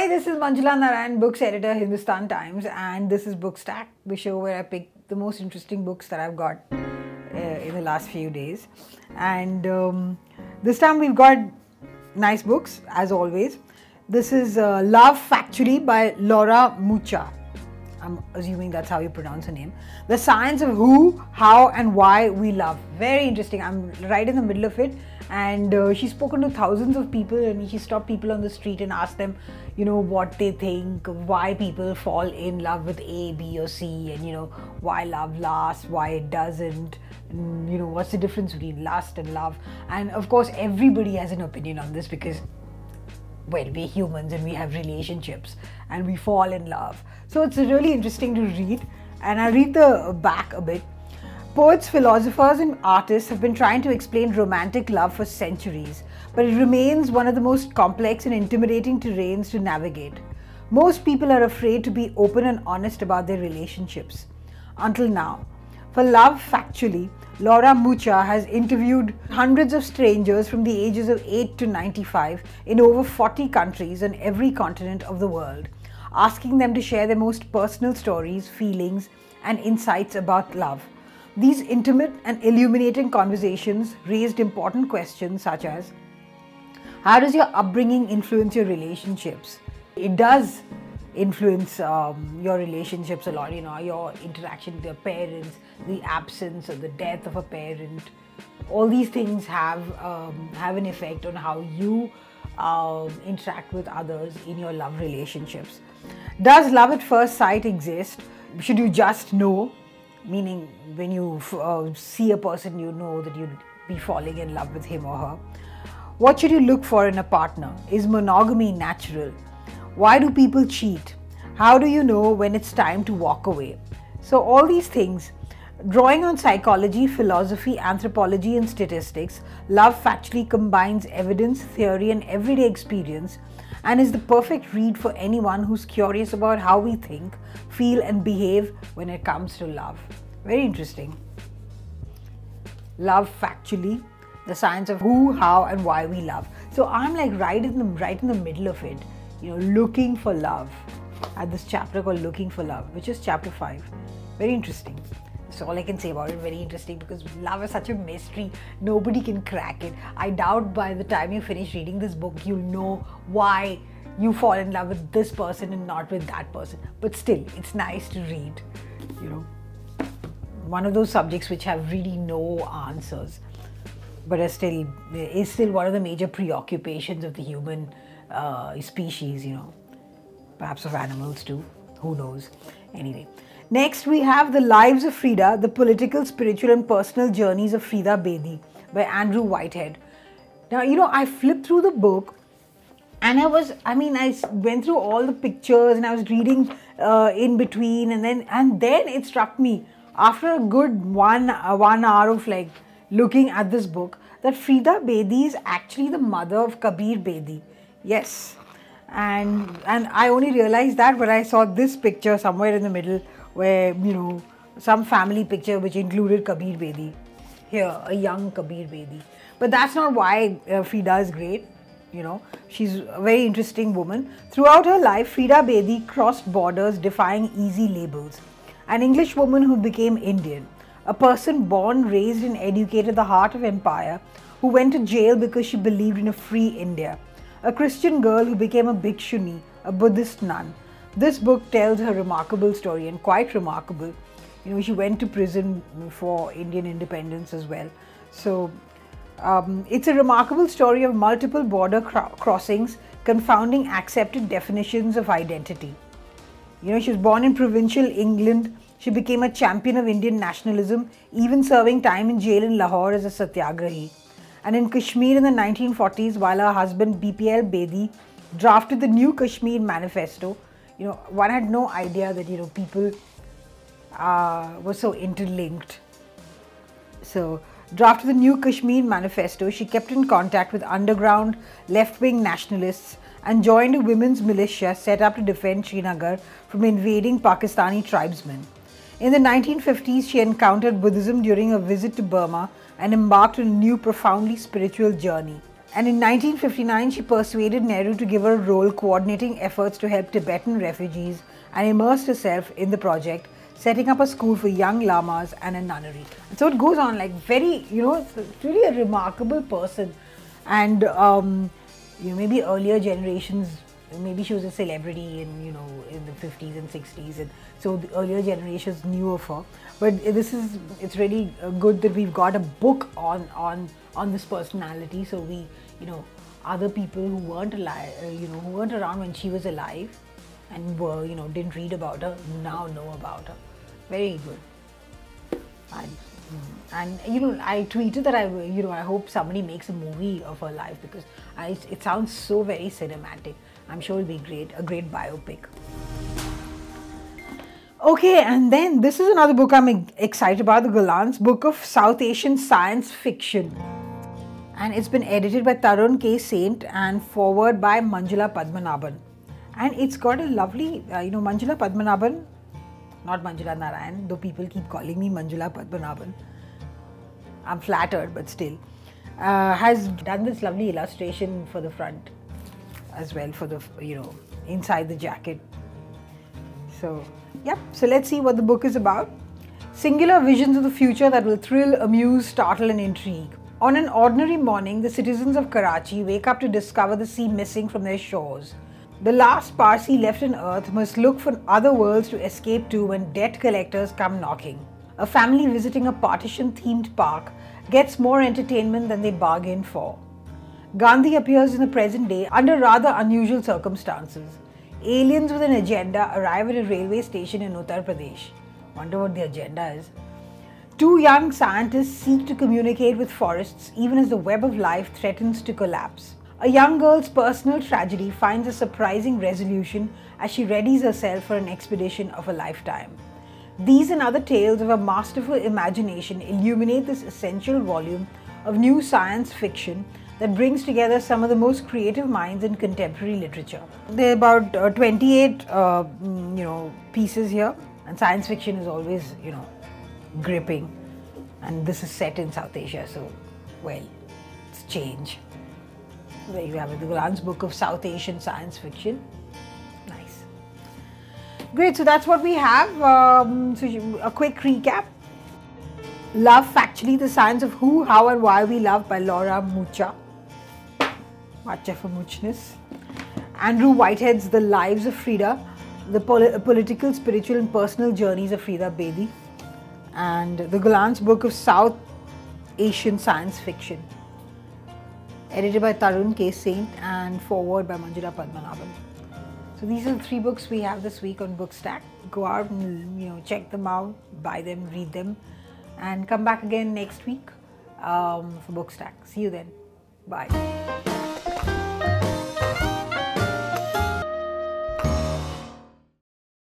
Hi, this is Manjula Narayan, books editor, Hindustan Times, and this is Bookstack, the show where I pick the most interesting books that I've got in the last few days. And this time we've got nice books, as always. This is Love Factually by Laura Mucha. I'm assuming that's how you pronounce her name. The Science of Who, How and Why We Love. Very interesting. I'm right in the middle of it. And she's spoken to thousands of people, and she stopped people on the street and asked them, what they think, why people fall in love with A, B or C, and why love lasts, why it doesn't, and what's the difference between lust and love. And of course, everybody has an opinion on this because, well, we're humans and we have relationships and we fall in love. So it's really interesting to read, and I read the back a bit. Poets, philosophers and artists have been trying to explain romantic love for centuries, but it remains one of the most complex and intimidating terrains to navigate. Most people are afraid to be open and honest about their relationships. Until now. For Love Factually, Laura Mucha has interviewed hundreds of strangers from the ages of 8 to 95 in over 40 countries on every continent of the world, asking them to share their most personal stories, feelings, and insights about love. These intimate and illuminating conversations raised important questions such as, how does your upbringing influence your relationships? It does influence your relationships a lot, your interaction with your parents, the absence or the death of a parent. All these things have an effect on how you interact with others in your love relationships. Does love at first sight exist? Should you just know? Meaning, when you see a person, you know that you'd be falling in love with him or her. What should you look for in a partner? Is monogamy natural? Why do people cheat? How do you know when it's time to walk away? So all these things, drawing on psychology, philosophy, anthropology and statistics, Love Factually combines evidence, theory and everyday experience, and is the perfect read for anyone who's curious about how we think, feel and behave when it comes to love. Very interesting. Love Factually, the science of who, how and why we love. So I'm like right in the middle of it, looking for love. At this chapter called Looking for Love, which is chapter 5. Very interesting. That's all I can say about it. Very interesting because love is such a mystery. Nobody can crack it. I doubt by the time you finish reading this book, you'll know why you fall in love with this person and not with that person. But still, it's nice to read. One of those subjects which have really no answers, but is still one of the major preoccupations of the human species. Perhaps of animals too. Who knows? Anyway. Next, we have The Lives of Frida, The Political, Spiritual and Personal Journeys of Frida Bedi by Andrew Whitehead. Now, I flipped through the book and I went through all the pictures and I was reading in between, and then it struck me after a good one hour of looking at this book that Frida Bedi is actually the mother of Kabir Bedi. Yes. And I only realized that when I saw this picture somewhere in the middle where, some family picture which included Kabir Bedi. Here, a young Kabir Bedi. But that's not why Frida is great. She's a very interesting woman. Throughout her life, Frida Bedi crossed borders defying easy labels. An Englishwoman who became Indian. A person born, raised and educated at the heart of empire who went to jail because she believed in a free India. A Christian girl who became a bhikshuni, a Buddhist nun. This book tells her remarkable story, and quite remarkable. She went to prison for Indian independence as well. So it's a remarkable story of multiple border crossings, confounding accepted definitions of identity. She was born in provincial England. She became a champion of Indian nationalism, even serving time in jail in Lahore as a satyagrahi. And in Kashmir in the 1940s, while her husband BPL Bedi drafted the new Kashmir Manifesto, one had no idea that, people were so interlinked. So, drafted the new Kashmir Manifesto, she kept in contact with underground left-wing nationalists and joined a women's militia set up to defend Srinagar from invading Pakistani tribesmen. In the 1950s, she encountered Buddhism during a visit to Burma and embarked on a new, profoundly spiritual journey. And in 1959, she persuaded Nehru to give her a role coordinating efforts to help Tibetan refugees and immersed herself in the project, setting up a school for young lamas and a nunnery. And so it goes on, like very, it's really a remarkable person. And maybe earlier generations, maybe she was a celebrity in the 50s and 60s, and so the earlier generations knew of her. But it's really good that we've got a book on this personality, so we, other people who weren't alive, who weren't around when she was alive and were, didn't read about her, now know about her. Very good. And I tweeted that I hope somebody makes a movie of her life, because it sounds so very cinematic. I'm sure it'll be great, a great biopic. Okay, and then this is another book I'm excited about, the Galant's Book of South Asian Science Fiction. And it's been edited by Tarun K. Saint and forward by Manjula Padmanabhan. And it's got a lovely, Manjula Padmanabhan, not Manjula Narayan, though people keep calling me Manjula Padmanabhan. I'm flattered, but still. Has done this lovely illustration for the front as well, for the, inside the jacket. So, yep. So let's see what the book is about. Singular visions of the future that will thrill, amuse, startle and intrigue. On an ordinary morning, the citizens of Karachi wake up to discover the sea missing from their shores. The last Parsi left on earth must look for other worlds to escape to when debt collectors come knocking. A family visiting a partition-themed park gets more entertainment than they bargained for. Gandhi appears in the present day under rather unusual circumstances. Aliens with an agenda arrive at a railway station in Uttar Pradesh. Wonder what the agenda is. Two young scientists seek to communicate with forests even as the web of life threatens to collapse. A young girl's personal tragedy finds a surprising resolution as she readies herself for an expedition of a lifetime. These and other tales of a masterful imagination illuminate this essential volume of new science fiction that brings together some of the most creative minds in contemporary literature. There are about 28 pieces here, and science fiction is always, gripping. And this is set in South Asia, so, well, it's change. There you have it, the Galant's Book of South Asian Science Fiction. Nice. Great, so that's what we have. So a quick recap. Love Factually, The Science of Who, How and Why We Love by Laura Mucha. Mucha for muchness. Andrew Whitehead's The Lives of Frida, The Political, Spiritual and Personal Journeys of Frida Bedi. And the Galant's Book of South Asian Science Fiction. Edited by Tarun K. Saint and forward by Manjula Padmanabhan. So these are the 3 books we have this week on Bookstack. Go out and check them out, buy them, read them, and come back again next week for Bookstack. See you then. Bye.